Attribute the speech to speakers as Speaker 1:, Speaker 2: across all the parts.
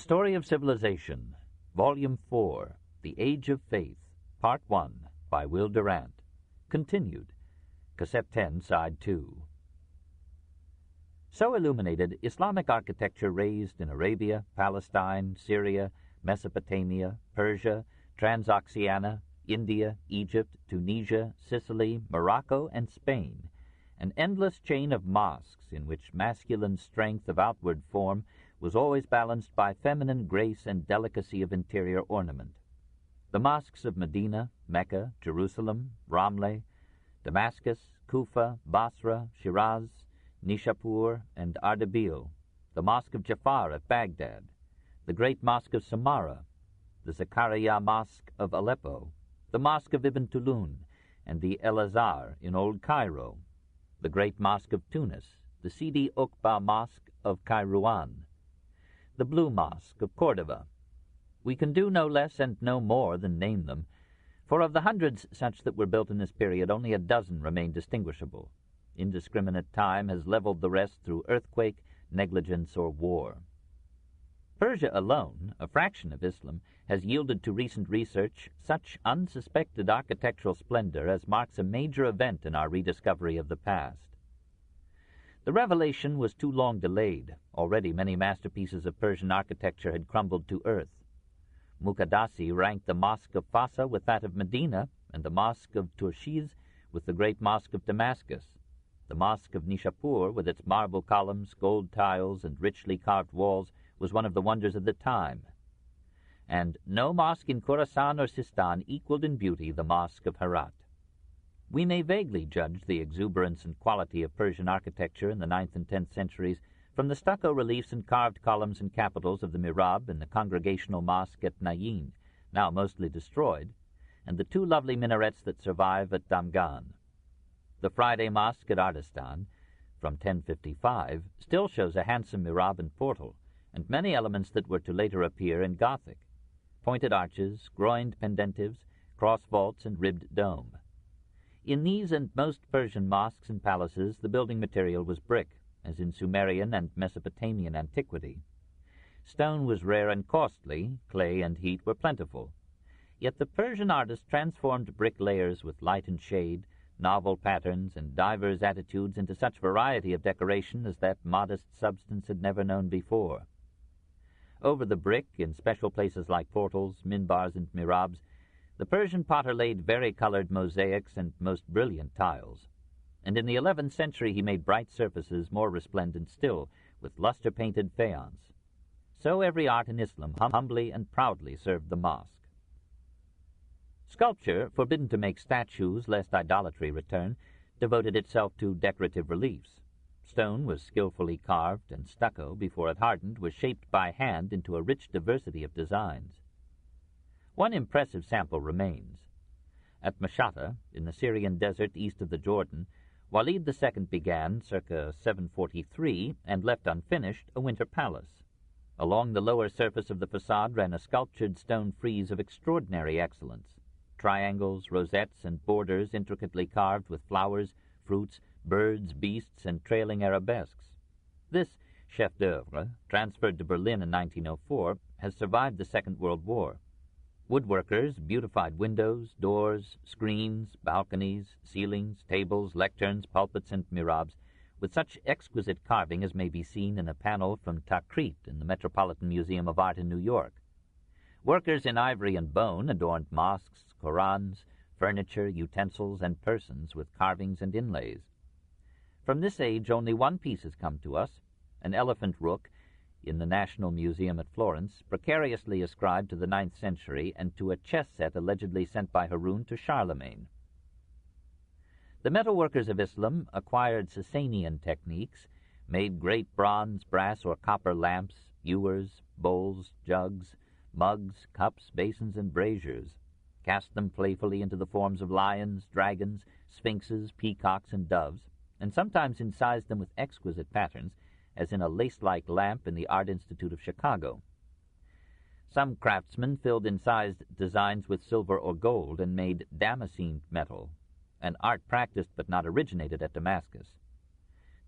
Speaker 1: The Story of Civilization, Volume 4, The Age of Faith, Part 1, by Will Durant. Continued. Cassette 10, Side 2. So illuminated, Islamic architecture raised in Arabia, Palestine, Syria, Mesopotamia, Persia, Transoxiana, India, Egypt, Tunisia, Sicily, Morocco, and Spain, an endless chain of mosques in which masculine strength of outward form was always balanced by feminine grace and delicacy of interior ornament. The mosques of Medina, Mecca, Jerusalem, Ramleh, Damascus, Kufa, Basra, Shiraz, Nishapur, and Ardabil, the Mosque of Jafar at Baghdad, the Great Mosque of Samarra, the Zakaria Mosque of Aleppo, the Mosque of Ibn Tulun, and the El Azhar in Old Cairo, the Great Mosque of Tunis, the Sidi Oqba Mosque of Kairouan, the Blue Mosque of Cordova. We can do no less and no more than name them, for of the hundreds such that were built in this period, only a dozen remain distinguishable. Indiscriminate time has leveled the rest through earthquake, negligence, or war. Persia alone, a fraction of Islam, has yielded to recent research such unsuspected architectural splendor as marks a major event in our rediscovery of the past. The revelation was too long delayed. Already many masterpieces of Persian architecture had crumbled to earth. Muqaddasi ranked the Mosque of Fasa with that of Medina, and the Mosque of Turshiz with the Great Mosque of Damascus. The Mosque of Nishapur, with its marble columns, gold tiles, and richly carved walls, was one of the wonders of the time. And no mosque in Khorasan or Sistan equaled in beauty the Mosque of Herat. We may vaguely judge the exuberance and quality of Persian architecture in the 9th and 10th centuries from the stucco reliefs and carved columns and capitals of the Mihrab and the Congregational Mosque at Nayin, now mostly destroyed, and the two lovely minarets that survive at Damgan. The Friday Mosque at Ardistan, from 1055, still shows a handsome Mihrab and portal, and many elements that were to later appear in Gothic: pointed arches, groined pendentives, cross vaults, and ribbed dome. In these and most Persian mosques and palaces the building material was brick, as in Sumerian and Mesopotamian antiquity. Stone was rare and costly, clay and heat were plentiful. Yet the Persian artist transformed brick layers with light and shade, novel patterns, and divers attitudes into such variety of decoration as that modest substance had never known before. Over the brick, in special places like portals, minbars, and mihrabs, the Persian potter laid vari-colored mosaics and most brilliant tiles, and in the 11th century he made bright surfaces more resplendent still, with luster-painted faience. So every art in Islam humbly and proudly served the mosque. Sculpture, forbidden to make statues lest idolatry return, devoted itself to decorative reliefs. Stone was skillfully carved, and stucco, before it hardened, was shaped by hand into a rich diversity of designs. One impressive sample remains. At Mashhad, in the Syrian desert east of the Jordan, Walid II began, circa 743, and left unfinished, a winter palace. Along the lower surface of the facade ran a sculptured stone frieze of extraordinary excellence: triangles, rosettes, and borders intricately carved with flowers, fruits, birds, beasts, and trailing arabesques. This chef-d'oeuvre, transferred to Berlin in 1904, has survived the Second World War. Woodworkers beautified windows, doors, screens, balconies, ceilings, tables, lecterns, pulpits, and mihrabs, with such exquisite carving as may be seen in a panel from Takrit in the Metropolitan Museum of Art in New York. Workers in ivory and bone adorned mosques, Korans, furniture, utensils, and persons with carvings and inlays. From this age only one piece has come to us, an elephant rook, in the National Museum at Florence, precariously ascribed to the 9th century and to a chess set allegedly sent by Harun to Charlemagne. The metalworkers of Islam acquired Sasanian techniques, made great bronze, brass, or copper lamps, ewers, bowls, jugs, mugs, cups, basins, and braziers, cast them playfully into the forms of lions, dragons, sphinxes, peacocks, and doves, and sometimes incised them with exquisite patterns, as in a lace-like lamp in the Art Institute of Chicago. Some craftsmen filled incised designs with silver or gold and made damascened metal, an art practiced but not originated at Damascus.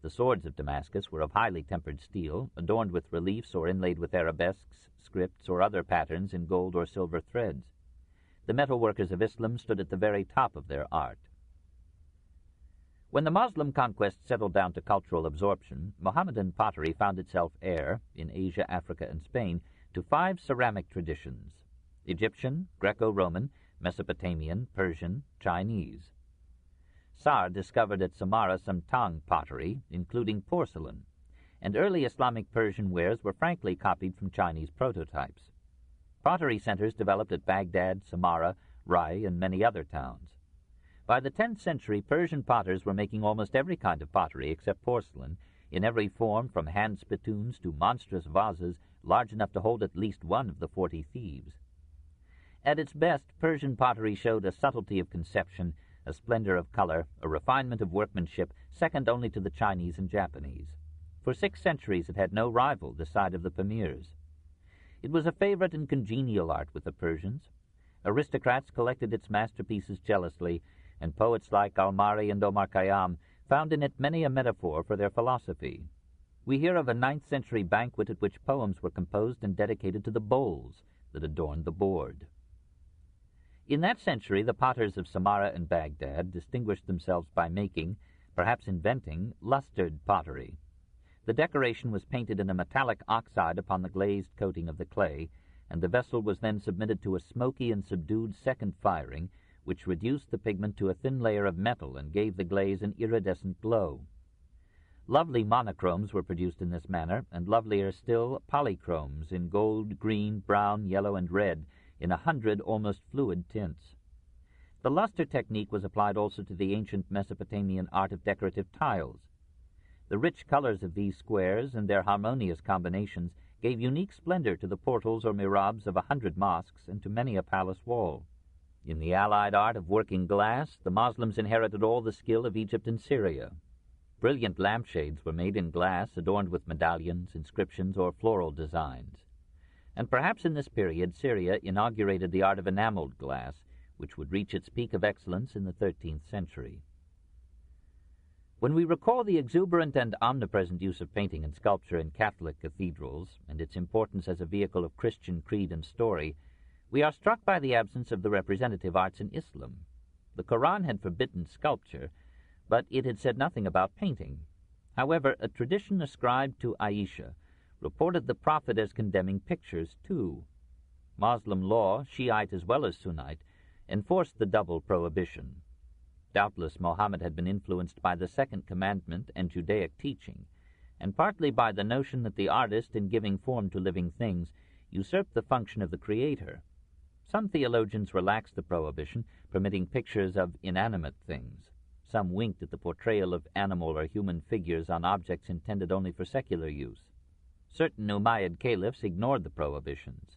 Speaker 1: The swords of Damascus were of highly tempered steel, adorned with reliefs or inlaid with arabesques, scripts, or other patterns in gold or silver threads. The metalworkers of Islam stood at the very top of their art. When the Moslem conquest settled down to cultural absorption, Mohammedan pottery found itself heir, in Asia, Africa, and Spain, to 5 ceramic traditions: Egyptian, Greco-Roman, Mesopotamian, Persian, Chinese. Sar discovered at Samarra some Tang pottery, including porcelain, and early Islamic Persian wares were frankly copied from Chinese prototypes. Pottery centers developed at Baghdad, Samarra, Rai, and many other towns. By the 10th century, Persian potters were making almost every kind of pottery except porcelain, in every form from hand spittoons to monstrous vases large enough to hold at least one of the 40 thieves. At its best, Persian pottery showed a subtlety of conception, a splendor of color, a refinement of workmanship second only to the Chinese and Japanese. For 6 centuries it had no rival this side of the Pamirs. It was a favorite and congenial art with the Persians. Aristocrats collected its masterpieces jealously, and poets like Al-Mari and Omar Khayyam found in it many a metaphor for their philosophy. We hear of a 9th century banquet at which poems were composed and dedicated to the bowls that adorned the board. In that century, the potters of Samarra and Baghdad distinguished themselves by making, perhaps inventing, lustered pottery. The decoration was painted in a metallic oxide upon the glazed coating of the clay, and the vessel was then submitted to a smoky and subdued second firing, which reduced the pigment to a thin layer of metal and gave the glaze an iridescent glow. Lovely monochromes were produced in this manner, and lovelier still polychromes in gold, green, brown, yellow, and red, in 100 almost fluid tints. The luster technique was applied also to the ancient Mesopotamian art of decorative tiles. The rich colors of these squares and their harmonious combinations gave unique splendor to the portals or mihrabs of 100 mosques and to many a palace wall. In the allied art of working glass, the Moslems inherited all the skill of Egypt and Syria. Brilliant lampshades were made in glass adorned with medallions, inscriptions, or floral designs. And perhaps in this period Syria inaugurated the art of enameled glass, which would reach its peak of excellence in the 13th century. When we recall the exuberant and omnipresent use of painting and sculpture in Catholic cathedrals, and its importance as a vehicle of Christian creed and story, we are struck by the absence of the representative arts in Islam. The Quran had forbidden sculpture, but it had said nothing about painting. However, a tradition ascribed to Aisha reported the Prophet as condemning pictures, too. Muslim law, Shiite as well as Sunnite, enforced the double prohibition. Doubtless Mohammed had been influenced by the second commandment and Judaic teaching, and partly by the notion that the artist, in giving form to living things, usurped the function of the creator. Some theologians relaxed the prohibition, permitting pictures of inanimate things. Some winked at the portrayal of animal or human figures on objects intended only for secular use. Certain Umayyad caliphs ignored the prohibitions.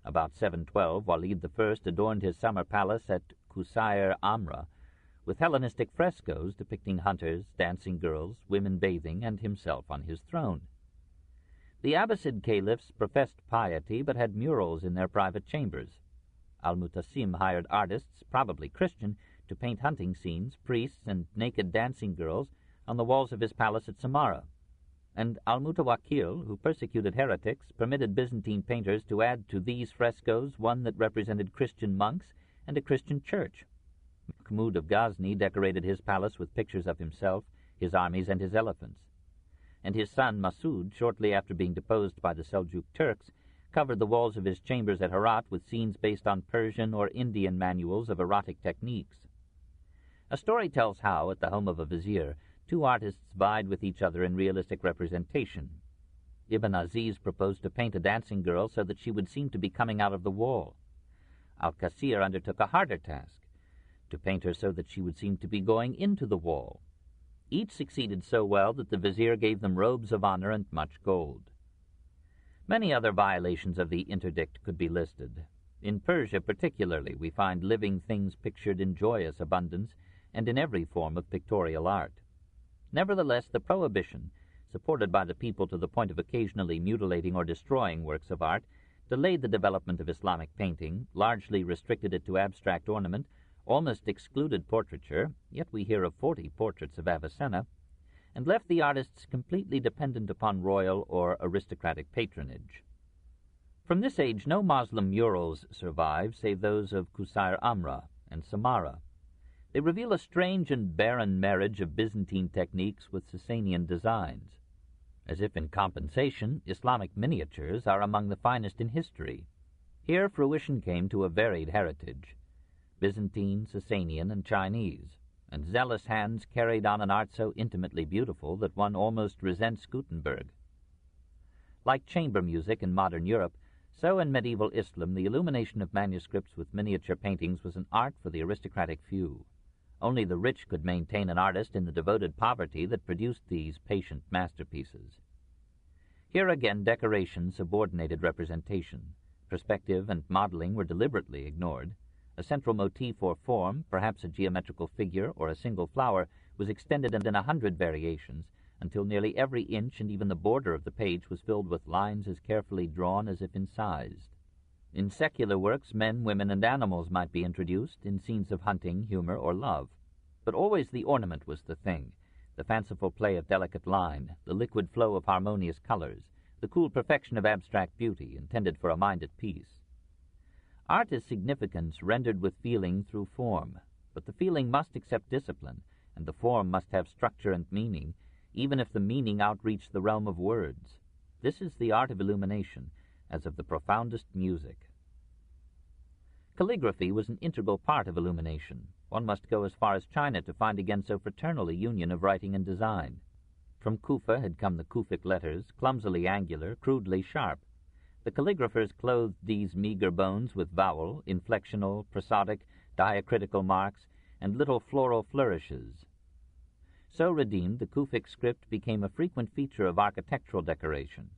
Speaker 1: About 712, Walid I adorned his summer palace at Qusair Amra with Hellenistic frescoes depicting hunters, dancing girls, women bathing, and himself on his throne. The Abbasid caliphs professed piety but had murals in their private chambers. Al-Mutasim hired artists, probably Christian, to paint hunting scenes, priests, and naked dancing girls on the walls of his palace at Samarra. And Al-Mutawakkil, who persecuted heretics, permitted Byzantine painters to add to these frescoes one that represented Christian monks and a Christian church. Mahmud of Ghazni decorated his palace with pictures of himself, his armies, and his elephants. And his son Masud, shortly after being deposed by the Seljuk Turks, covered the walls of his chambers at Herat with scenes based on Persian or Indian manuals of erotic techniques. A story tells how, at the home of a vizier, 2 artists vied with each other in realistic representation. Ibn Aziz proposed to paint a dancing girl so that she would seem to be coming out of the wall. Al-Qasir undertook a harder task, to paint her so that she would seem to be going into the wall. Each succeeded so well that the vizier gave them robes of honor and much gold. Many other violations of the interdict could be listed. In Persia particularly, we find living things pictured in joyous abundance and in every form of pictorial art. Nevertheless, the prohibition, supported by the people to the point of occasionally mutilating or destroying works of art, delayed the development of Islamic painting, largely restricted it to abstract ornament, almost excluded portraiture, yet we hear of 40 portraits of Avicenna, and left the artists completely dependent upon royal or aristocratic patronage. From this age no Moslem murals survive save those of Qusair Amra and Samarra. They reveal a strange and barren marriage of Byzantine techniques with Sasanian designs. As if in compensation, Islamic miniatures are among the finest in history. Here fruition came to a varied heritage, Byzantine, Sasanian, and Chinese, and zealous hands carried on an art so intimately beautiful that one almost resents Gutenberg. Like chamber music in modern Europe, so in medieval Islam the illumination of manuscripts with miniature paintings was an art for the aristocratic few. Only the rich could maintain an artist in the devoted poverty that produced these patient masterpieces. Here again decoration subordinated representation. Perspective and modeling were deliberately ignored. A central motif or form, perhaps a geometrical figure or a single flower, was extended in 100 variations, until nearly every inch and even the border of the page was filled with lines as carefully drawn as if incised. In secular works, men, women, and animals might be introduced in scenes of hunting, humor, or love. But always the ornament was the thing, the fanciful play of delicate line, the liquid flow of harmonious colors, the cool perfection of abstract beauty intended for a mind at peace. Art is significance rendered with feeling through form, but the feeling must accept discipline, and the form must have structure and meaning, even if the meaning outreach the realm of words. This is the art of illumination, as of the profoundest music. Calligraphy was an integral part of illumination. One must go as far as China to find again so fraternal a union of writing and design. From Kufa had come the Kufic letters, clumsily angular, crudely sharp. The calligraphers clothed these meager bones with vowel, inflectional, prosodic, diacritical marks, and little floral flourishes. So redeemed, the Kufic script became a frequent feature of architectural decoration.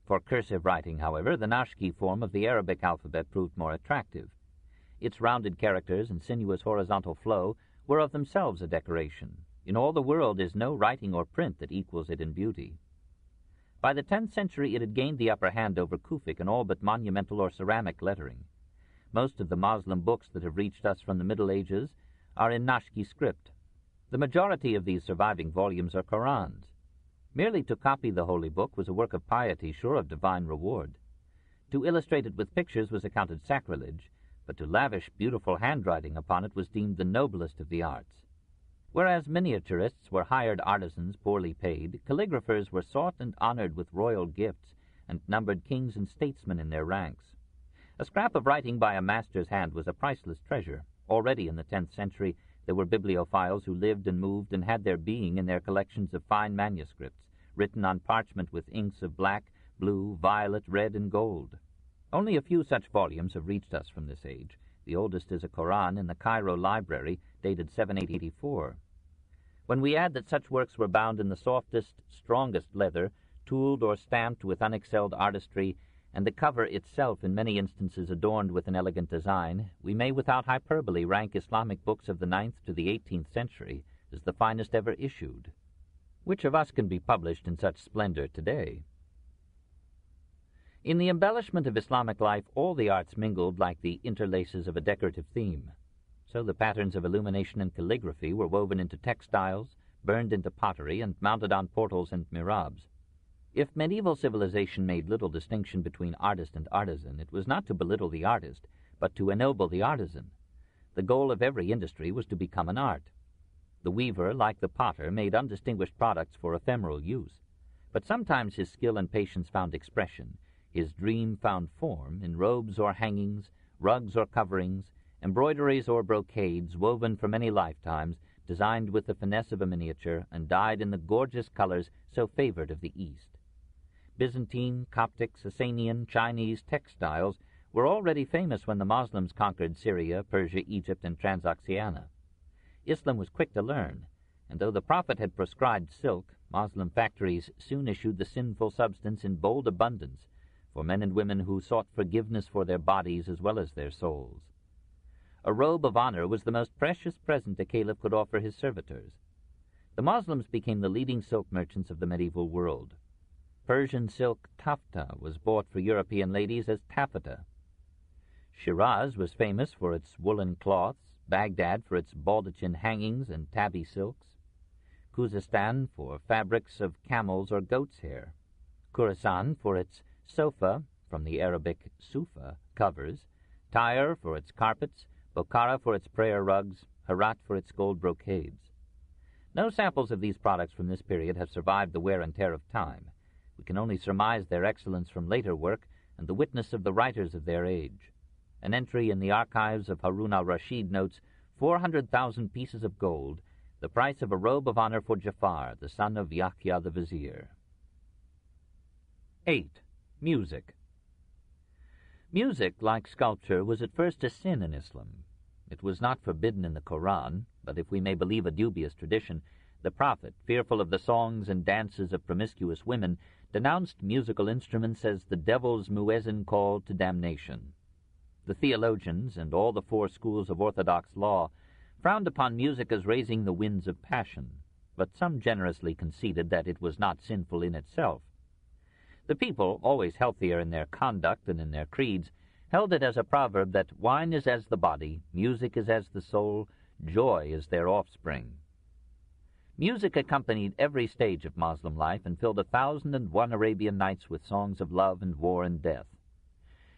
Speaker 1: For cursive writing, however, the Nashki form of the Arabic alphabet proved more attractive. Its rounded characters and sinuous horizontal flow were of themselves a decoration. In all the world is no writing or print that equals it in beauty. By the 10th century it had gained the upper hand over Kufic in all but monumental or ceramic lettering. Most of the Moslem books that have reached us from the Middle Ages are in Nashki script. The majority of these surviving volumes are Qurans. Merely to copy the holy book was a work of piety sure of divine reward. To illustrate it with pictures was accounted sacrilege, but to lavish beautiful handwriting upon it was deemed the noblest of the arts. Whereas miniaturists were hired artisans poorly paid, calligraphers were sought and honored with royal gifts, and numbered kings and statesmen in their ranks. A scrap of writing by a master's hand was a priceless treasure. Already in the 10th century there were bibliophiles who lived and moved and had their being in their collections of fine manuscripts, written on parchment with inks of black, blue, violet, red, and gold. Only a few such volumes have reached us from this age. The oldest is a Koran in the Cairo Library, dated 784. When we add that such works were bound in the softest, strongest leather, tooled or stamped with unexcelled artistry, and the cover itself in many instances adorned with an elegant design, we may without hyperbole rank Islamic books of the 9th to the 18th century as the finest ever issued. Which of us can be published in such splendor today? In the embellishment of Islamic life, all the arts mingled like the interlaces of a decorative theme. So the patterns of illumination and calligraphy were woven into textiles, burned into pottery, and mounted on portals and mihrabs. If medieval civilization made little distinction between artist and artisan, it was not to belittle the artist, but to ennoble the artisan. The goal of every industry was to become an art. The weaver, like the potter, made undistinguished products for ephemeral use. But sometimes his skill and patience found expression, his dream found form in robes or hangings, rugs or coverings, embroideries or brocades woven for many lifetimes, designed with the finesse of a miniature, and dyed in the gorgeous colors so favored of the East. Byzantine, Coptic, Sasanian, Chinese textiles were already famous when the Moslems conquered Syria, Persia, Egypt, and Transoxiana. Islam was quick to learn, and though the Prophet had proscribed silk, Moslem factories soon issued the sinful substance in bold abundance for men and women who sought forgiveness for their bodies as well as their souls. A robe of honor was the most precious present a caliph could offer his servitors. The Moslems became the leading silk merchants of the medieval world. Persian silk taffeta was bought for European ladies as taffeta. Shiraz was famous for its woolen cloths, Baghdad for its baldachin hangings and tabby silks. Khuzestan for fabrics of camel's or goat's hair, Khorasan for its sofa, from the Arabic sufa, covers, Tyre for its carpets, Bokhara for its prayer rugs, Herat for its gold brocades. No samples of these products from this period have survived the wear and tear of time. We can only surmise their excellence from later work and the witness of the writers of their age. An entry in the archives of Harun al-Rashid notes 400,000 pieces of gold, the price of a robe of honor for Jafar, the son of Yahya the vizier. 8. Music. Music, like sculpture, was at first a sin in Islam. It was not forbidden in the Koran, but if we may believe a dubious tradition, the Prophet, fearful of the songs and dances of promiscuous women, denounced musical instruments as the devil's muezzin call to damnation. The theologians and all the four schools of orthodox law frowned upon music as raising the winds of passion, but some generously conceded that it was not sinful in itself. The people, always healthier in their conduct than in their creeds, held it as a proverb that wine is as the body, music is as the soul, joy is their offspring. Music accompanied every stage of Moslem life and filled 1,001 Arabian nights with songs of love and war and death.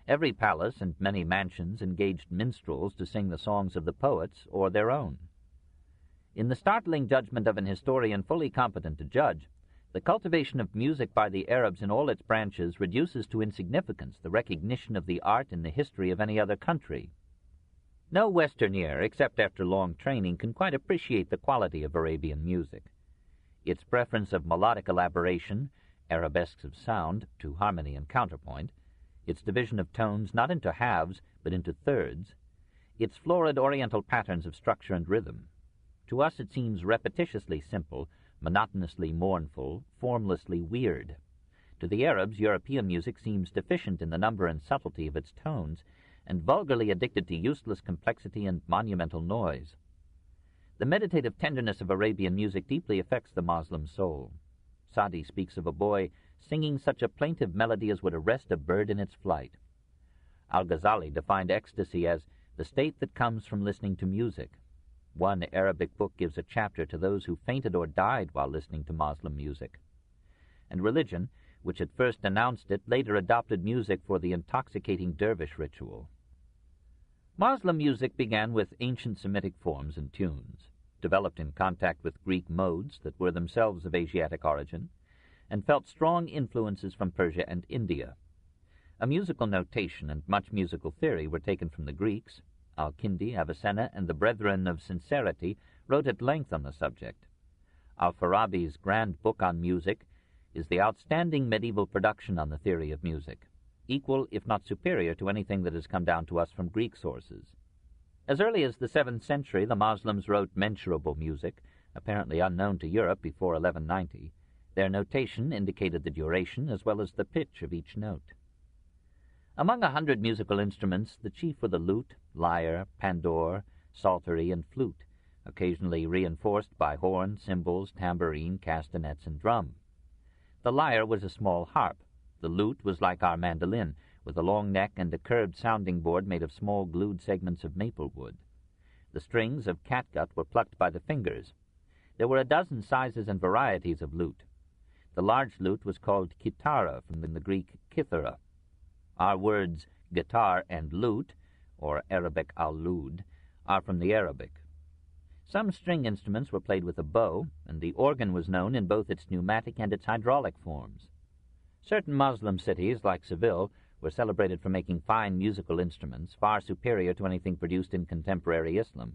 Speaker 1: Every palace and many mansions engaged minstrels to sing the songs of the poets or their own. In the startling judgment of an historian fully competent to judge, the cultivation of music by the Arabs in all its branches reduces to insignificance the recognition of the art in the history of any other country. No Western ear, except after long training, can quite appreciate the quality of Arabian music. Its preference of melodic elaboration, arabesques of sound, to harmony and counterpoint, its division of tones not into halves but into thirds, its florid oriental patterns of structure and rhythm. To us it seems repetitiously simple, monotonously mournful, formlessly weird. To the Arabs, European music seems deficient in the number and subtlety of its tones, and vulgarly addicted to useless complexity and monumental noise. The meditative tenderness of Arabian music deeply affects the Moslem soul. Sadi speaks of a boy singing such a plaintive melody as would arrest a bird in its flight. Al-Ghazali defined ecstasy as the state that comes from listening to music. One Arabic book gives a chapter to those who fainted or died while listening to Moslem music. And religion, which at first denounced it, later adopted music for the intoxicating dervish ritual. Moslem music began with ancient Semitic forms and tunes, developed in contact with Greek modes that were themselves of Asiatic origin, and felt strong influences from Persia and India. A musical notation and much musical theory were taken from the Greeks. Al-Kindi, Avicenna, and the Brethren of Sincerity wrote at length on the subject. Al-Farabi's grand book on music is the outstanding medieval production on the theory of music, equal, if not superior, to anything that has come down to us from Greek sources. As early as the 7th century, the Moslems wrote mensurable music, apparently unknown to Europe before 1190. Their notation indicated the duration as well as the pitch of each note. Among 100 musical instruments, the chief were the lute, lyre, pandore, psaltery, and flute, occasionally reinforced by horn, cymbals, tambourine, castanets, and drum. The lyre was a small harp. The lute was like our mandolin, with a long neck and a curved sounding board made of small glued segments of maple wood. The strings of catgut were plucked by the fingers. There were a dozen sizes and varieties of lute. The large lute was called kitara, from the Greek kithara. Our words guitar and lute, or Arabic al-lud, are from the Arabic. Some string instruments were played with a bow, and the organ was known in both its pneumatic and its hydraulic forms. Certain Moslem cities, like Seville, were celebrated for making fine musical instruments, far superior to anything produced in contemporary Islam.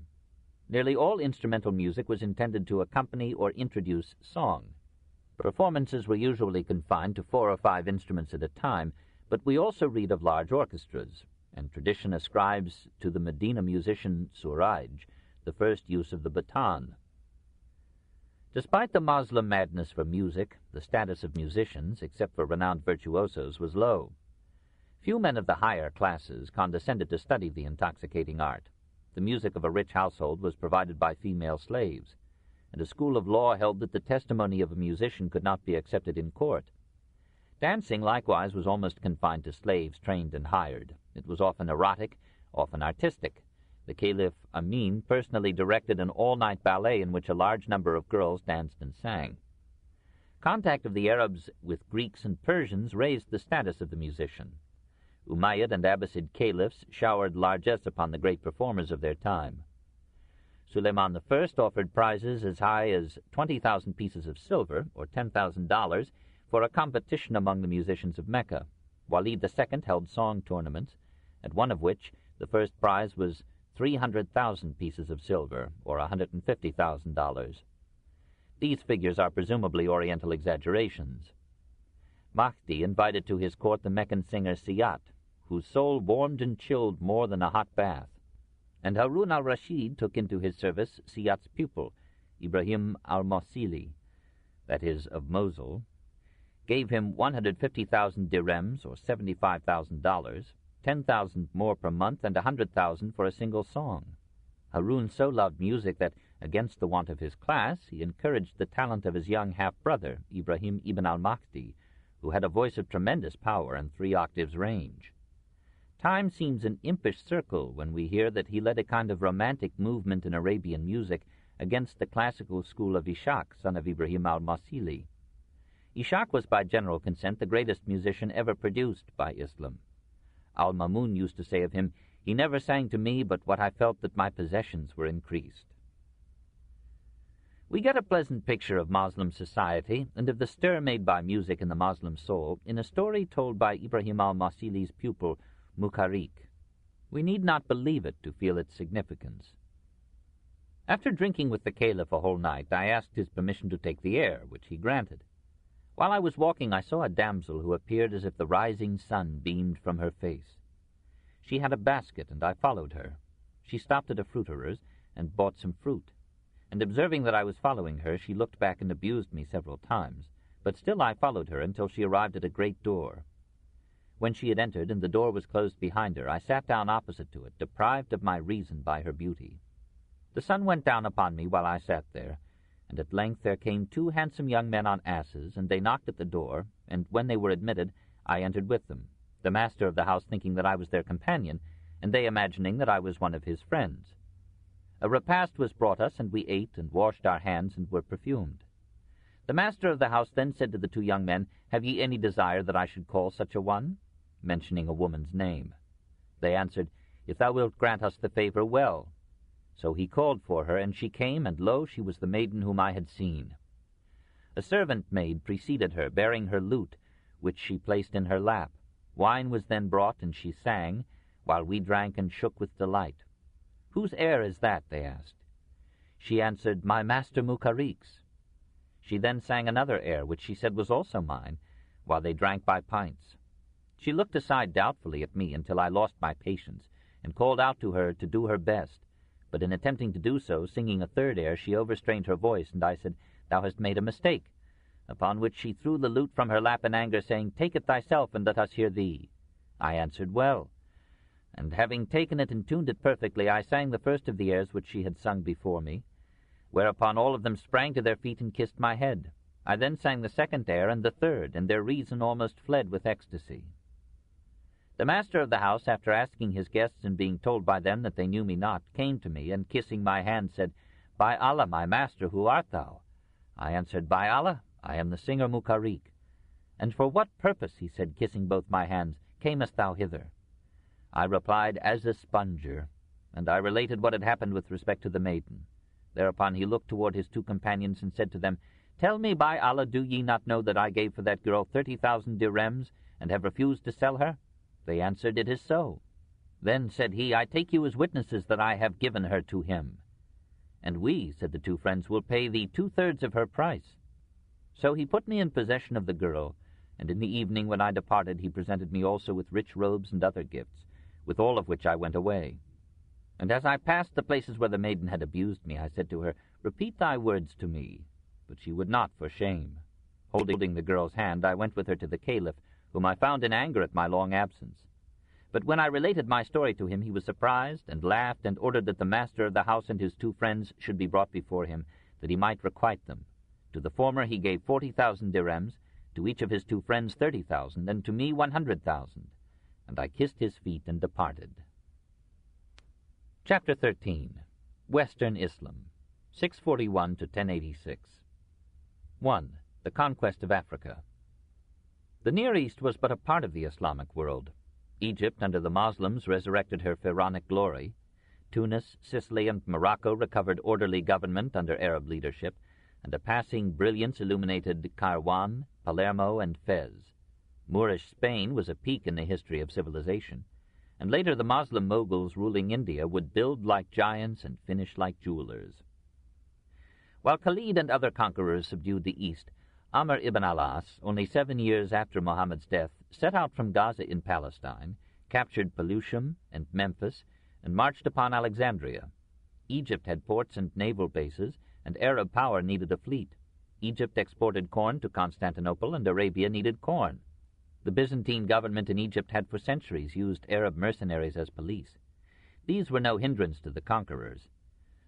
Speaker 1: Nearly all instrumental music was intended to accompany or introduce song. Performances were usually confined to 4 or 5 instruments at a time, but we also read of large orchestras, and tradition ascribes to the Medina musician Suraj the first use of the baton. Despite the Moslem madness for music, the status of musicians, except for renowned virtuosos, was low. Few men of the higher classes condescended to study the intoxicating art. The music of a rich household was provided by female slaves, and a school of law held that the testimony of a musician could not be accepted in court. Dancing, likewise, was almost confined to slaves trained and hired. It was often erotic, often artistic. The The Caliph Amin personally directed an all-night ballet in which a large number of girls danced and sang. Contact of the Arabs with Greeks and Persians raised the status of the musician. Umayyad and Abbasid caliphs showered largesse upon the great performers of their time. Suleiman I offered prizes as high as 20,000 pieces of silver, or $10,000, for a competition among the musicians of Mecca. Walid II held song tournaments, at one of which the first prize was 300,000 pieces of silver, or $150,000. These figures are presumably Oriental exaggerations. Mahdi invited to his court the Meccan singer Siyat, whose soul warmed and chilled more than a hot bath, and Harun al-Rashid took into his service Siyat's pupil, Ibrahim al-Mawsili, that is, of Mosul, gave him 150,000 dirhams, or $75,000, 10,000 more per month, and 100,000 for a single song. Harun so loved music that, against the want of his class, he encouraged the talent of his young half-brother, Ibrahim ibn al-Mahdi, who had a voice of tremendous power and 3 octaves range. Time seems an impish circle when we hear that he led a kind of romantic movement in Arabian music against the classical school of Ishaq, son of Ibrahim al-Mawsili. Ishaq was by general consent the greatest musician ever produced by Islam. Al-Mamun used to say of him, "He never sang to me but what I felt that my possessions were increased." We get a pleasant picture of Moslem society and of the stir made by music in the Moslem soul in a story told by Ibrahim al-Mawsili's pupil, Mukarik. We need not believe it to feel its significance. After drinking with the Caliph a whole night, I asked his permission to take the air, which he granted. While I was walking, I saw a damsel who appeared as if the rising sun beamed from her face. She had a basket, and I followed her. She stopped at a fruiterer's and bought some fruit, and observing that I was following her, she looked back and abused me several times, but still I followed her until she arrived at a great door. When she had entered and the door was closed behind her, I sat down opposite to it, deprived of my reason by her beauty. The sun went down upon me while I sat there, and at length there came 2 handsome young men on asses, and they knocked at the door, and when they were admitted, I entered with them, the master of the house thinking that I was their companion, and they imagining that I was one of his friends. A repast was brought us, and we ate and washed our hands and were perfumed. The master of the house then said to the 2 young men, "Have ye any desire that I should call such a one?" mentioning a woman's name. They answered, "If thou wilt grant us the favor, well." So he called for her, and she came, and lo, she was the maiden whom I had seen. A servant maid preceded her, bearing her lute, which she placed in her lap. Wine was then brought, and she sang, while we drank and shook with delight. "Whose air is that?" they asked. She answered, "My master Mukarik's." She then sang another air, which she said was also mine, while they drank by pints. She looked aside doubtfully at me until I lost my patience, and called out to her to do her best, but in attempting to do so, singing a third air, she overstrained her voice, and I said, "Thou hast made a mistake," upon which she threw the lute from her lap in anger, saying, "Take it thyself, and let us hear thee." I answered, "Well," and having taken it and tuned it perfectly, I sang the first of the airs which she had sung before me, whereupon all of them sprang to their feet and kissed my head. I then sang the second air and the third, and their reason almost fled with ecstasy. The master of the house, after asking his guests and being told by them that they knew me not, came to me, and kissing my hand, said, "By Allah, my master, who art thou?" I answered, "By Allah, I am the singer Mukarik." "And for what purpose," he said, kissing both my hands, "camest thou hither?" I replied, "As a sponger," and I related what had happened with respect to the maiden. Thereupon he looked toward his 2 companions and said to them, "Tell me, by Allah, do ye not know that I gave for that girl 30,000 dirhams, and have refused to sell her?" They answered, "It is so." Then said he, "I take you as witnesses that I have given her to him." "And we," said the 2 friends, "will pay thee 2/3 of her price." So he put me in possession of the girl, and in the evening when I departed he presented me also with rich robes and other gifts, with all of which I went away. And as I passed the places where the maiden had abused me, I said to her, "Repeat thy words to me." But she would not for shame. Holding the girl's hand, I went with her to the Caliph, whom I found in anger at my long absence. But when I related my story to him, he was surprised and laughed, and ordered that the master of the house and his 2 friends should be brought before him, that he might requite them. To the former he gave 40,000 dirhams, to each of his 2 friends 30,000, and to me 100,000. And I kissed his feet and departed. Chapter 13. Western Islam, 641 to 1086. 1. The Conquest of Africa. The Near East was but a part of the Islamic world. Egypt, under the Moslems, resurrected her pharaonic glory. Tunis, Sicily, and Morocco recovered orderly government under Arab leadership, and a passing brilliance illuminated Kairouan, Palermo, and Fez. Moorish Spain was a peak in the history of civilization, and later the Moslem moguls ruling India would build like giants and finish like jewelers. While Khalid and other conquerors subdued the East, Amr ibn al-As, only 7 years after Muhammad's death, set out from Gaza in Palestine, captured Pelusium and Memphis, and marched upon Alexandria. Egypt had ports and naval bases, and Arab power needed a fleet. Egypt exported corn to Constantinople, and Arabia needed corn. The Byzantine government in Egypt had for centuries used Arab mercenaries as police. These were no hindrance to the conquerors.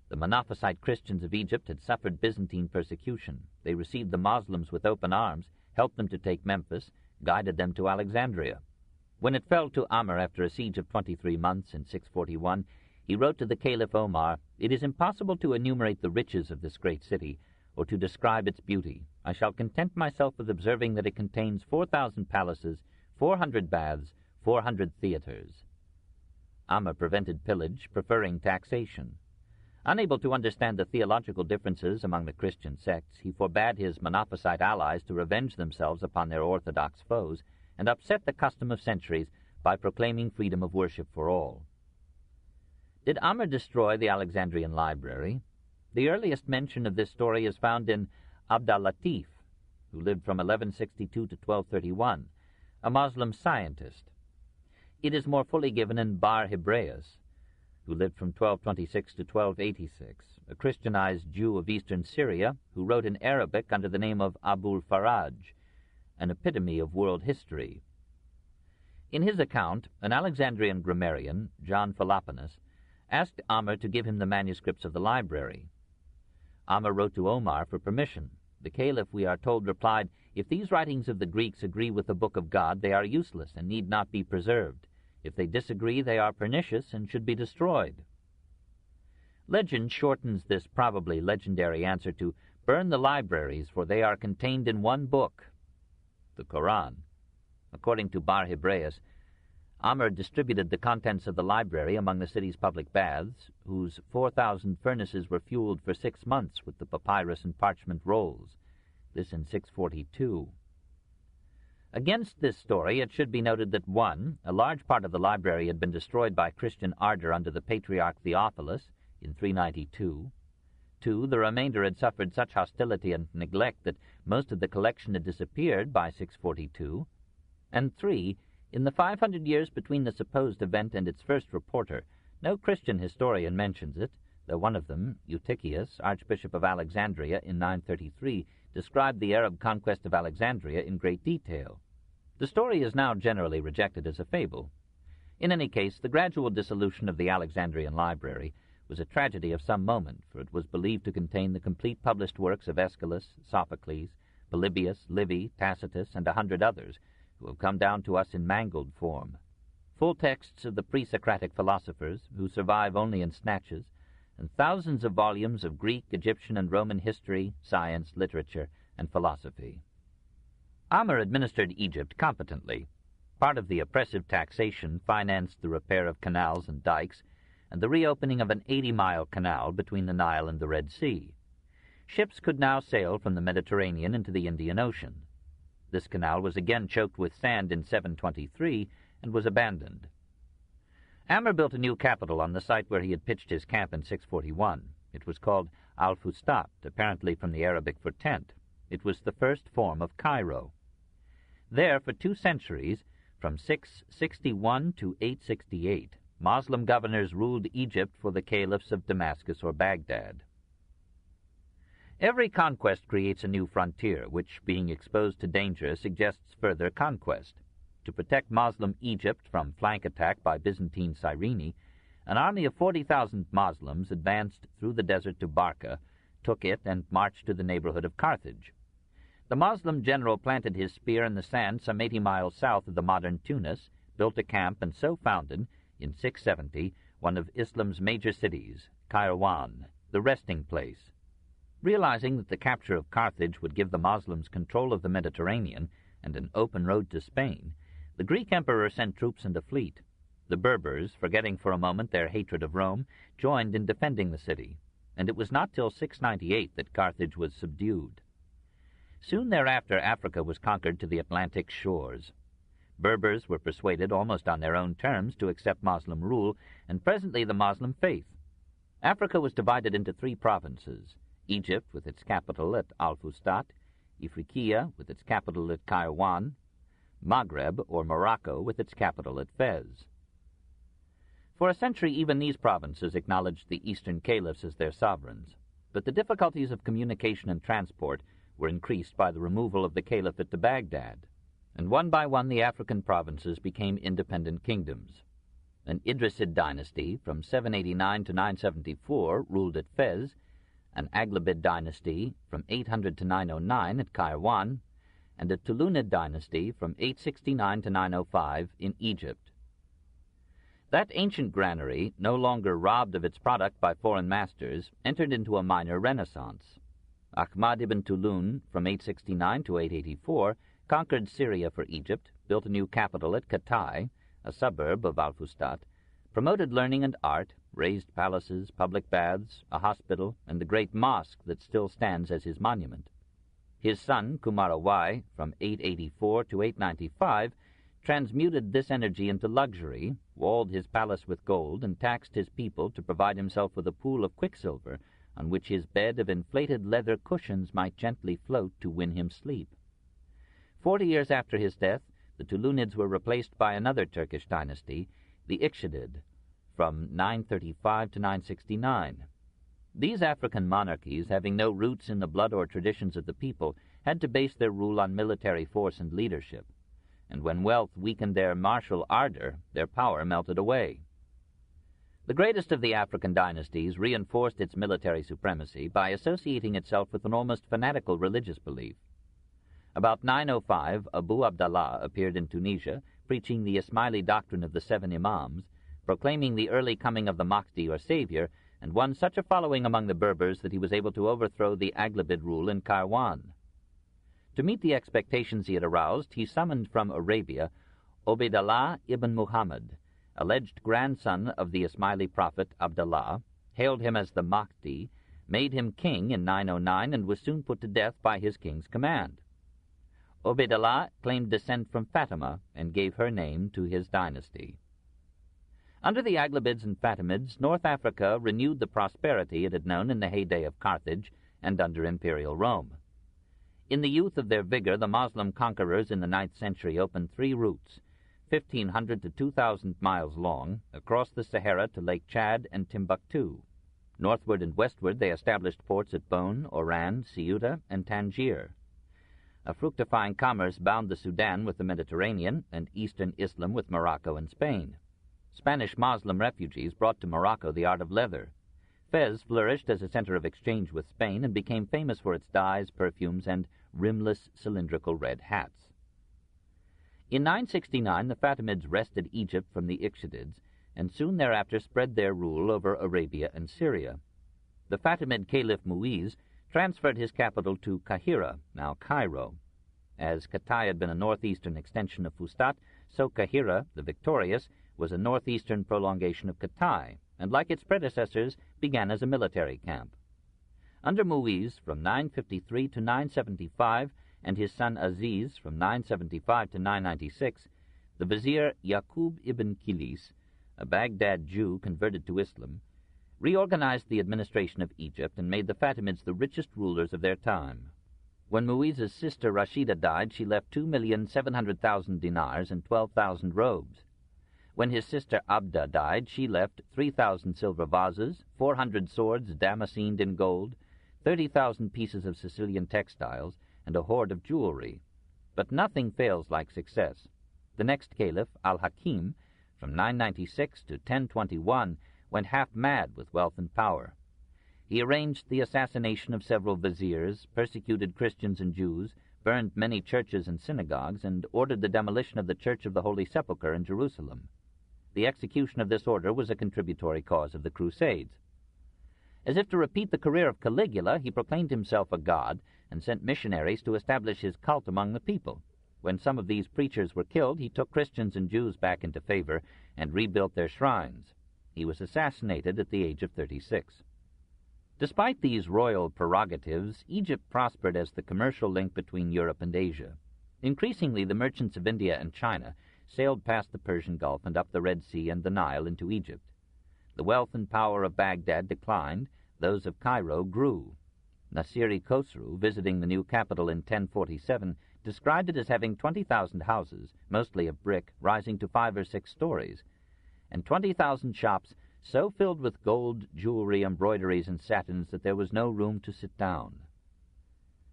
Speaker 1: The Monophysite Christians of Egypt had suffered Byzantine persecution. They received the Moslems with open arms, helped them to take Memphis, guided them to Alexandria. When it fell to Amr after a siege of 23 months in 641, he wrote to the Caliph Omar, "It is impossible to enumerate the riches of this great city, or to describe its beauty. I shall content myself with observing that it contains 4,000 palaces, 400 baths, 400 theaters." Amr prevented pillage, preferring taxation. Unable to understand the theological differences among the Christian sects, he forbade his Monophysite allies to revenge themselves upon their orthodox foes, and upset the custom of centuries by proclaiming freedom of worship for all. Did Amr destroy the Alexandrian library? The earliest mention of this story is found in Abd al-Latif, who lived from 1162 to 1231, a Muslim scientist. It is more fully given in Bar Hebraeus, who lived from 1226 to 1286, a Christianized Jew of eastern Syria who wrote in Arabic under the name of Abul Faraj, an epitome of world history. In his account, an Alexandrian grammarian, John Philoponus, asked Amr to give him the manuscripts of the library. Amr wrote to Omar for permission. The Caliph, we are told, replied, "If these writings of the Greeks agree with the Book of God, they are useless and need not be preserved. If they disagree, they are pernicious and should be destroyed." Legend shortens this probably legendary answer to, "Burn the libraries, for they are contained in one book," the Koran. According to Bar Hebraeus, Amr distributed the contents of the library among the city's public baths, whose 4,000 furnaces were fueled for 6 months with the papyrus and parchment rolls. This in 642. Against this story, it should be noted that 1. A large part of the library had been destroyed by Christian ardor under the Patriarch Theophilus in 392. 2. The remainder had suffered such hostility and neglect that most of the collection had disappeared by 642. And 3. In the 500 years between the supposed event and its first reporter, no Christian historian mentions it, though one of them, Eutychius, Archbishop of Alexandria in 933, described the Arab conquest of Alexandria in great detail. The story is now generally rejected as a fable. In any case, the gradual dissolution of the Alexandrian library was a tragedy of some moment, for it was believed to contain the complete published works of Aeschylus, Sophocles, Polybius, Livy, Tacitus, and 100 others, who have come down to us in mangled form. Full texts of the pre-Socratic philosophers, who survive only in snatches, and thousands of volumes of Greek, Egyptian, and Roman history, science, literature, and philosophy. Amr administered Egypt competently. Part of the oppressive taxation financed the repair of canals and dikes, and the reopening of an 80-mile canal between the Nile and the Red Sea. Ships could now sail from the Mediterranean into the Indian Ocean. This canal was again choked with sand in 723 and was abandoned. Amr built a new capital on the site where he had pitched his camp in 641. It was called Al-Fustat, apparently from the Arabic for tent. It was the first form of Cairo. There, for 2 centuries, from 661 to 868, Muslim governors ruled Egypt for the caliphs of Damascus or Baghdad. Every conquest creates a new frontier, which, being exposed to danger, suggests further conquest. To protect Muslim Egypt from flank attack by Byzantine Cyrene, an army of 40,000 Moslems advanced through the desert to Barca, took it, and marched to the neighborhood of Carthage. The Moslem general planted his spear in the sand some 80 miles south of the modern Tunis, built a camp, and so founded, in 670, one of Islam's major cities, Kairouan, the resting place. Realizing that the capture of Carthage would give the Muslims control of the Mediterranean and an open road to Spain, the Greek emperor sent troops and a fleet. The Berbers, forgetting for a moment their hatred of Rome, joined in defending the city, and it was not till 698 that Carthage was subdued. Soon thereafter Africa was conquered to the Atlantic shores. Berbers were persuaded almost on their own terms to accept Moslem rule, and presently the Moslem faith. Africa was divided into 3 provinces: Egypt with its capital at Al-Fustat, Ifriqiya with its capital at Kairouan, Maghreb or Morocco with its capital at Fez. For a century even these provinces acknowledged the eastern caliphs as their sovereigns, but the difficulties of communication and transport were increased by the removal of the caliphate to Baghdad, and one by one the African provinces became independent kingdoms. An Idrisid dynasty from 789 to 974 ruled at Fez, an Aghlabid dynasty from 800 to 909 at Kairouan, and a Tulunid dynasty from 869 to 905 in Egypt. That ancient granary, no longer robbed of its product by foreign masters, entered into a minor renaissance. Ahmad ibn Tulun, from 869 to 884, conquered Syria for Egypt, built a new capital at Katai, a suburb of Al-Fustat, promoted learning and art, raised palaces, public baths, a hospital, and the great mosque that still stands as his monument. His son, Kumarawai, from 884 to 895, transmuted this energy into luxury, walled his palace with gold, and taxed his people to provide himself with a pool of quicksilver, on which his bed of inflated leather cushions might gently float to win him sleep. 40 years after his death, the Tulunids were replaced by another Turkish dynasty, the Ikhshidid, from 935 to 969. These African monarchies, having no roots in the blood or traditions of the people, had to base their rule on military force and leadership, and when wealth weakened their martial ardor, their power melted away. The greatest of the African dynasties reinforced its military supremacy by associating itself with an almost fanatical religious belief. About 905, Abu Abdallah appeared in Tunisia, preaching the Ismaili doctrine of the 7 Imams, proclaiming the early coming of the Mahdi or Savior, and won such a following among the Berbers that he was able to overthrow the Aghlabid rule in Kairouan. To meet the expectations he had aroused, he summoned from Arabia Ubaydullah ibn Muhammad, alleged grandson of the Ismaili prophet Abdallah, hailed him as the Mahdi, made him king in 909, and was soon put to death by his king's command. Ubaydullah claimed descent from Fatima and gave her name to his dynasty. Under the Aghlabids and Fatimids, North Africa renewed the prosperity it had known in the heyday of Carthage and under imperial Rome. In the youth of their vigor, the Moslem conquerors in the 9th century opened 3 routes, 1,500 to 2,000 miles long, across the Sahara to Lake Chad and Timbuktu. Northward and westward they established ports at Bone, Oran, Ceuta, and Tangier. A fructifying commerce bound the Sudan with the Mediterranean and eastern Islam with Morocco and Spain. Spanish Moslem refugees brought to Morocco the art of leather. Fez flourished as a center of exchange with Spain and became famous for its dyes, perfumes, and rimless cylindrical red hats. In 969 the Fatimids wrested Egypt from the Ikhshidids, and soon thereafter spread their rule over Arabia and Syria. The Fatimid Caliph Mu'iz transferred his capital to Kahira, now Cairo. As Katai had been a northeastern extension of Fustat, so Kahira, the victorious, was a northeastern prolongation of Katai, and like its predecessors, began as a military camp. Under Mu'iz, from 953 to 975, and his son Aziz, from 975 to 996, the vizier Yaqub ibn Kilis, a Baghdad Jew converted to Islam, reorganized the administration of Egypt and made the Fatimids the richest rulers of their time. When Mu'iz's sister Rashida died, she left 2,700,000 dinars and 12,000 robes. When his sister Abda died, she left 3,000 silver vases, 400 swords damascened in gold, 30,000 pieces of Sicilian textiles, and a hoard of jewelry. But nothing fails like success. The next caliph, Al-Hakim, from 996 to 1021, went half mad with wealth and power. He arranged the assassination of several viziers, persecuted Christians and Jews, burned many churches and synagogues, and ordered the demolition of the Church of the Holy Sepulchre in Jerusalem. the execution of this order was a contributory cause of the Crusades. As if to repeat the career of Caligula, he proclaimed himself a god and sent missionaries to establish his cult among the people. When some of these preachers were killed, he took Christians and Jews back into favor and rebuilt their shrines. He was assassinated at the age of 36. Despite these royal prerogatives, Egypt prospered as the commercial link between Europe and Asia. Increasingly, the merchants of India and China sailed past the Persian Gulf and up the Red Sea and the Nile into Egypt. The wealth and power of Baghdad declined, those of Cairo grew. Nasiri Khosrow, visiting the new capital in 1047, described it as having 20,000 houses, mostly of brick, rising to 5 or 6 stories, and 20,000 shops so filled with gold, jewelry, embroideries, and satins that there was no room to sit down.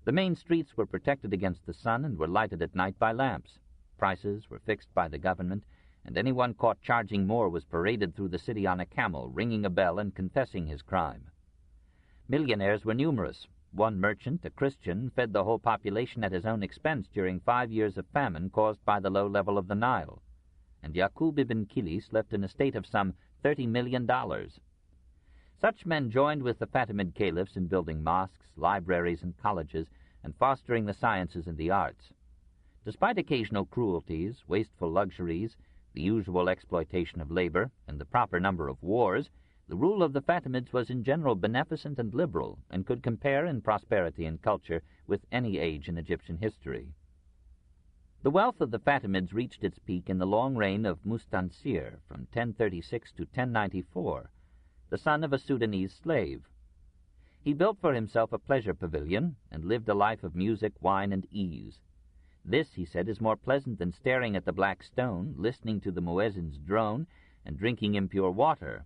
Speaker 1: The main streets were protected against the sun and were lighted at night by lamps. Prices were fixed by the government, and anyone caught charging more was paraded through the city on a camel, ringing a bell and confessing his crime. Millionaires were numerous. One merchant, a Christian, fed the whole population at his own expense during 5 years of famine caused by the low level of the Nile, and Yaqub ibn Kilis left an estate of some $30 million. Such men joined with the Fatimid caliphs in building mosques, libraries, and colleges, and fostering the sciences and the arts. Despite occasional cruelties, wasteful luxuries, the usual exploitation of labor, and the proper number of wars, the rule of the Fatimids was in general beneficent and liberal, and could compare in prosperity and culture with any age in Egyptian history. The wealth of the Fatimids reached its peak in the long reign of Mustansir from 1036 to 1094, the son of a Sudanese slave. He built for himself a pleasure pavilion and lived a life of music, wine, and ease. This, he said, is more pleasant than staring at the black stone, listening to the muezzin's drone, and drinking impure water,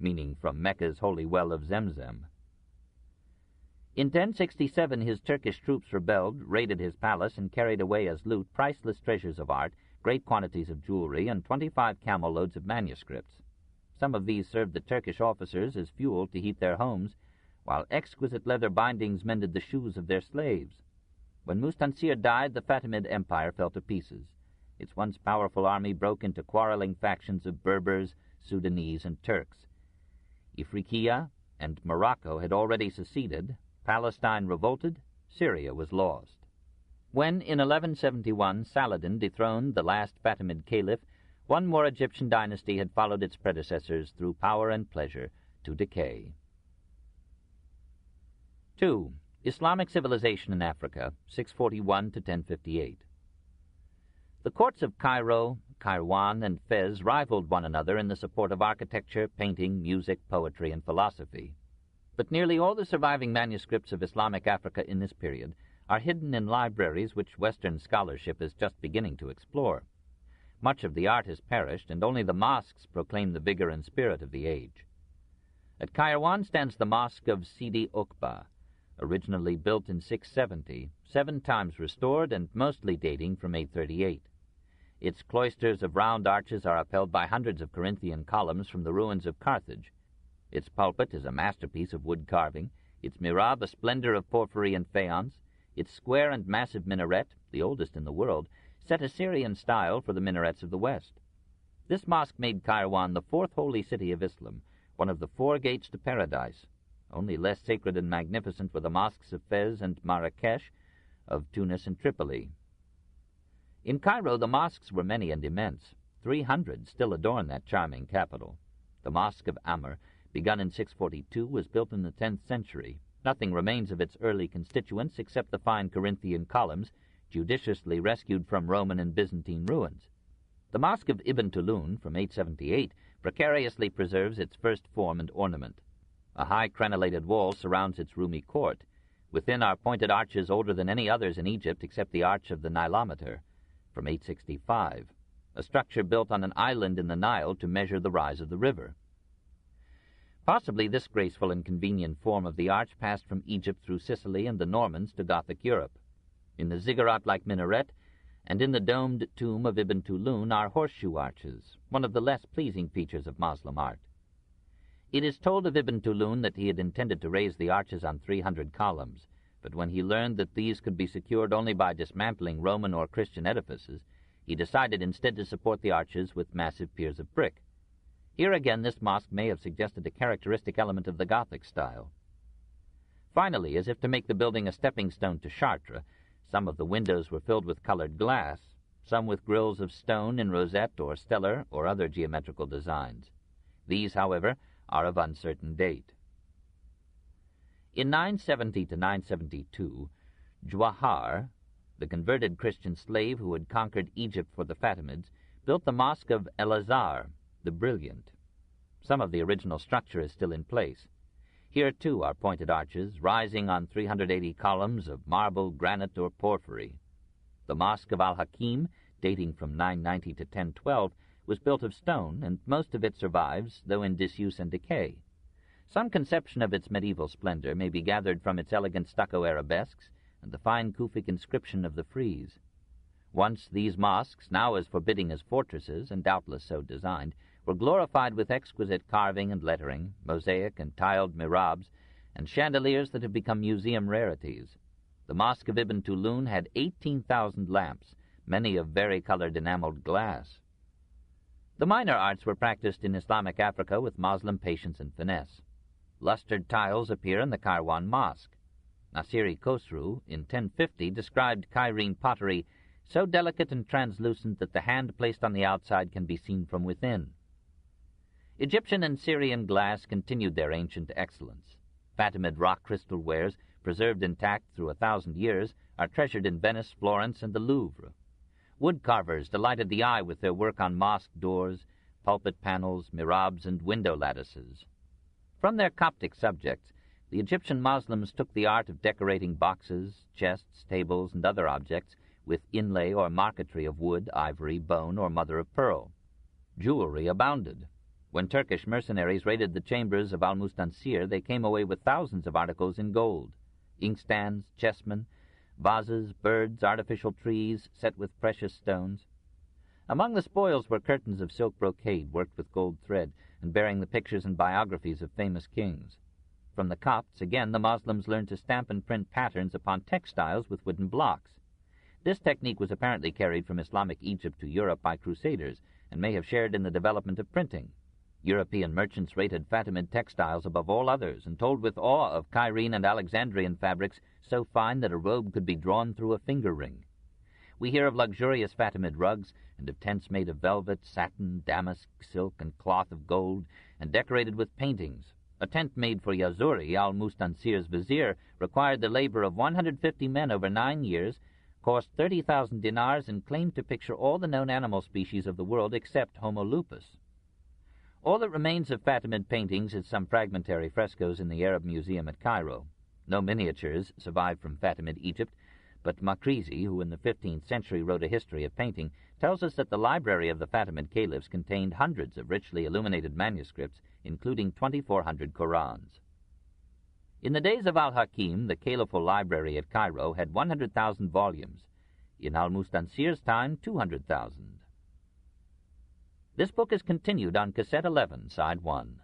Speaker 1: meaning from Mecca's holy well of Zemzem. In 1067 his Turkish troops rebelled, raided his palace, and carried away as loot priceless treasures of art, great quantities of jewelry, and 25 camel-loads of manuscripts. Some of these served the Turkish officers as fuel to heat their homes, while exquisite leather bindings mended the shoes of their slaves. When Mustansir died, the Fatimid Empire fell to pieces. Its once powerful army broke into quarreling factions of Berbers, Sudanese, and Turks. Ifriqiya and Morocco had already seceded, Palestine revolted, Syria was lost. When, in 1171, Saladin dethroned the last Fatimid caliph, one more Egyptian dynasty had followed its predecessors through power and pleasure to decay. 2. Islamic civilization in Africa, 641 to 1058. The courts of Cairo, Kairouan, and Fez rivaled one another in the support of architecture, painting, music, poetry, and philosophy. But nearly all the surviving manuscripts of Islamic Africa in this period are hidden in libraries which Western scholarship is just beginning to explore. Much of the art has perished, and only the mosques proclaim the vigor and spirit of the age. At Kairouan stands the Mosque of Sidi Okba, originally built in 670, 7 times restored and mostly dating from 838. Its cloisters of round arches are upheld by hundreds of Corinthian columns from the ruins of Carthage. Its pulpit is a masterpiece of wood carving, its mihrab a splendor of porphyry and faience, its square and massive minaret, the oldest in the world, set Assyrian style for the minarets of the West. This mosque made Kairouan the 4th holy city of Islam, one of the 4 gates to paradise. Only less sacred and magnificent were the mosques of Fez and Marrakesh, of Tunis and Tripoli. In Cairo the mosques were many and immense. 300 still adorn that charming capital. The Mosque of Amr, begun in 642, was built in the 10th century. Nothing remains of its early constituents except the fine Corinthian columns, judiciously rescued from Roman and Byzantine ruins. The Mosque of Ibn Tulun, from 878, precariously preserves its first form and ornament. A high crenellated wall surrounds its roomy court. Within are pointed arches older than any others in Egypt except the Arch of the Nilometer, from 865, a structure built on an island in the Nile to measure the rise of the river. Possibly this graceful and convenient form of the arch passed from Egypt through Sicily and the Normans to Gothic Europe. In the ziggurat-like minaret and in the domed tomb of Ibn Tulun are horseshoe arches, one of the less pleasing features of Moslem art. It is told of Ibn Tulun that he had intended to raise the arches on 300 columns, but when he learned that these could be secured only by dismantling Roman or Christian edifices, He decided instead to support the arches with massive piers of brick. Here again this mosque may have suggested a characteristic element of the Gothic style. Finally, as if to make the building a stepping stone to Chartres, some of the windows were filled with colored glass, some with grills of stone in rosette or stellar or other geometrical designs. These, however, are of uncertain date. In 970 to 972, Jawahar, the converted Christian slave who had conquered Egypt for the Fatimids, built the Mosque of El-Azhar, the Brilliant. Some of the original structure is still in place. Here, too, are pointed arches, rising on 380 columns of marble, granite, or porphyry. The Mosque of Al-Hakim, dating from 990 to 1012, was built of stone, and most of it survives, though in disuse and decay. Some conception of its medieval splendor may be gathered from its elegant stucco arabesques and the fine Kufic inscription of the frieze. Once these mosques, now as forbidding as fortresses, and doubtless so designed, were glorified with exquisite carving and lettering, mosaic and tiled mihrabs, and chandeliers that have become museum rarities. The Mosque of Ibn Tulun had 18,000 lamps, many of vari-colored enameled glass. The minor arts were practiced in Islamic Africa with Moslem patience and finesse. Lustered tiles appear in the Kairouan Mosque. Nasiri Khosrou, in 1050, described Cairene pottery so delicate and translucent that the hand placed on the outside can be seen from within. Egyptian and Syrian glass continued their ancient excellence. Fatimid rock crystal wares, preserved intact through 1,000 years, are treasured in Venice, Florence, and the Louvre. Wood carvers delighted the eye with their work on mosque doors, pulpit panels, mihrabs, and window lattices. From their Coptic subjects, the Egyptian Moslems took the art of decorating boxes, chests, tables, and other objects with inlay or marquetry of wood, ivory, bone, or mother-of-pearl. Jewelry abounded. When Turkish mercenaries raided the chambers of Al-Mustansir, they came away with thousands of articles in gold: inkstands, chessmen, vases, birds, artificial trees set with precious stones. Among the spoils were curtains of silk brocade worked with gold thread and bearing the pictures and biographies of famous kings. From the Copts, again, the Moslems learned to stamp and print patterns upon textiles with wooden blocks. This technique was apparently carried from Islamic Egypt to Europe by crusaders and may have shared in the development of printing. European merchants rated Fatimid textiles above all others and told with awe of Cairene and Alexandrian fabrics so fine that a robe could be drawn through a finger ring. We hear of luxurious Fatimid rugs and of tents made of velvet, satin, damask, silk, and cloth of gold, and decorated with paintings. A tent made for Yazuri, al-Mustansir's vizier, required the labor of 150 men over 9 years, cost 30,000 dinars, and claimed to picture all the known animal species of the world except Homo lupus. All that remains of Fatimid paintings is some fragmentary frescoes in the Arab Museum at Cairo. No miniatures survive from Fatimid Egypt, but Makrizi, who in the 15th century wrote a history of painting, tells us that the library of the Fatimid caliphs contained hundreds of richly illuminated manuscripts, including 2,400 Qurans. In the days of Al-Hakim, the caliphal library at Cairo had 100,000 volumes. In Al-Mustansir's time, 200,000. This book is continued on Cassette 11, Side 1.